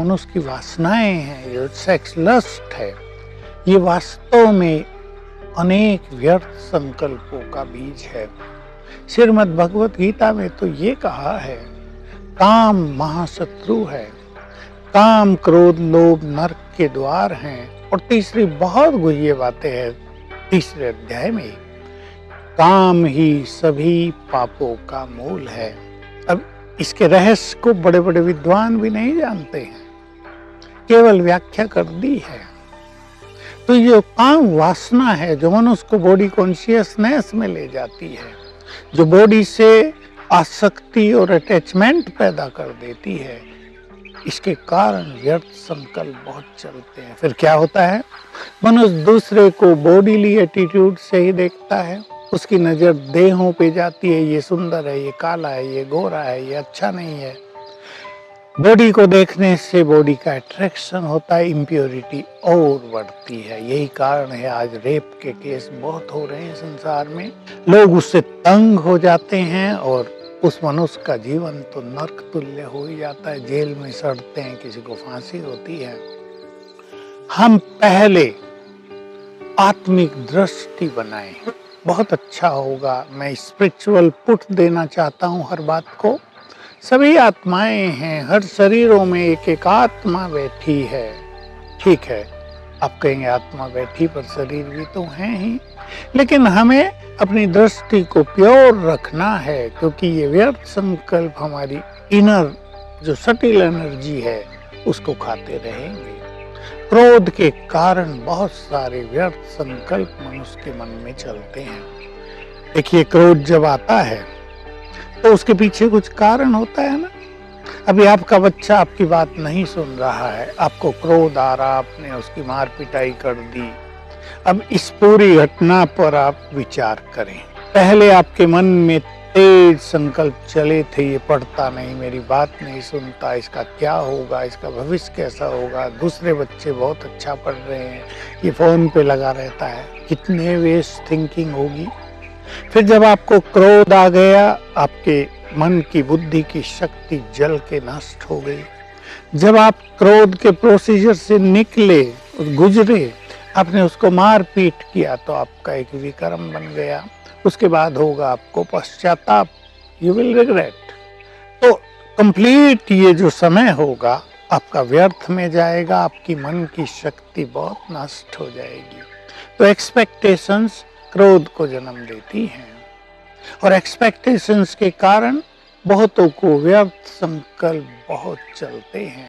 मनुष्य की वासनाएं हैं, जो सेक्स लस्ट है, ये वास्तव में अनेक व्यर्थ संकल्पों का बीज है। श्रीमद् भगवत गीता में तो ये कहा है, काम महाशत्रु है, काम क्रोध लोभ नरक के द्वार हैं। और तीसरी बहुत गुह्य बातें हैं तीसरे अध्याय में, काम ही सभी पापों का मूल है। अब इसके रहस्य को बड़े बड़े विद्वान भी नहीं जानते हैं, केवल व्याख्या कर दी है। तो ये काम वासना है जो मनुष्य को बॉडी कॉन्शियसनेस में ले जाती है, जो बॉडी से आसक्ति और अटैचमेंट पैदा कर देती है। इसके कारण व्यर्थ संकल्प बहुत चलते हैं। फिर क्या होता है, मनुष्य दूसरे को बॉडीली एटीट्यूड से ही देखता है, उसकी नजर देहों पे जाती है, ये सुंदर है, ये काला है, ये गोरा है, ये अच्छा नहीं है। बॉडी को देखने से बॉडी का अट्रैक्शन होता है, इम्प्योरिटी और बढ़ती है। यही कारण है आज रेप के केस बहुत हो रहे हैं संसार में। लोग उससे तंग हो जाते हैं और उस मनुष्य का जीवन तो नरक तुल्य हो ही जाता है, जेल में सड़ते हैं, किसी को फांसी होती है। हम पहले आत्मिक दृष्टि बनाएं, बहुत अच्छा होगा। मैं स्पिरिचुअल पुट देना चाहता हूँ हर बात को। सभी आत्माएं हैं, हर शरीरों में एक एक आत्मा बैठी है। ठीक है, आप कहेंगे आत्मा बैठी पर शरीर भी तो है ही, लेकिन हमें अपनी दृष्टि को प्योर रखना है, क्योंकि ये व्यर्थ संकल्प हमारी इनर जो सटिल एनर्जी है उसको खाते रहेंगे। क्रोध के कारण बहुत सारे व्यर्थ संकल्प मनुष्य के मन में चलते हैं। देखिए, क्रोध जब आता है तो उसके पीछे कुछ कारण होता है ना। अभी आपका बच्चा आपकी बात नहीं सुन रहा है, आपको क्रोध आ रहा, आपने उसकी मार पिटाई कर दी। अब इस पूरी घटना पर आप विचार करें। पहले आपके मन में तेज संकल्प चले थे, ये पढ़ता नहीं, मेरी बात नहीं सुनता, इसका क्या होगा, इसका भविष्य कैसा होगा, दूसरे बच्चे बहुत अच्छा पढ़ रहे हैं, ये फोन पे लगा रहता है, कितने वेस्ट थिंकिंग होगी। फिर जब आपको क्रोध आ गया, आपके मन की बुद्धि की शक्ति जल के नष्ट हो गई। जब आप क्रोध के प्रोसीजर से निकले, गुजरे, आपने उसको मार पीट किया, तो आपका एक विक्रम बन गया। उसके बाद होगा आपको पश्चाताप, यू विल रिग्रेट। तो कंप्लीट ये जो समय होगा आपका व्यर्थ में जाएगा, आपकी मन की शक्ति बहुत नष्ट हो जाएगी। तो एक्सपेक्टेशंस क्रोध को जन्म देती हैं, और एक्सपेक्टेशंस के कारण बहुतों को व्यर्थ संकल्प बहुत चलते हैं।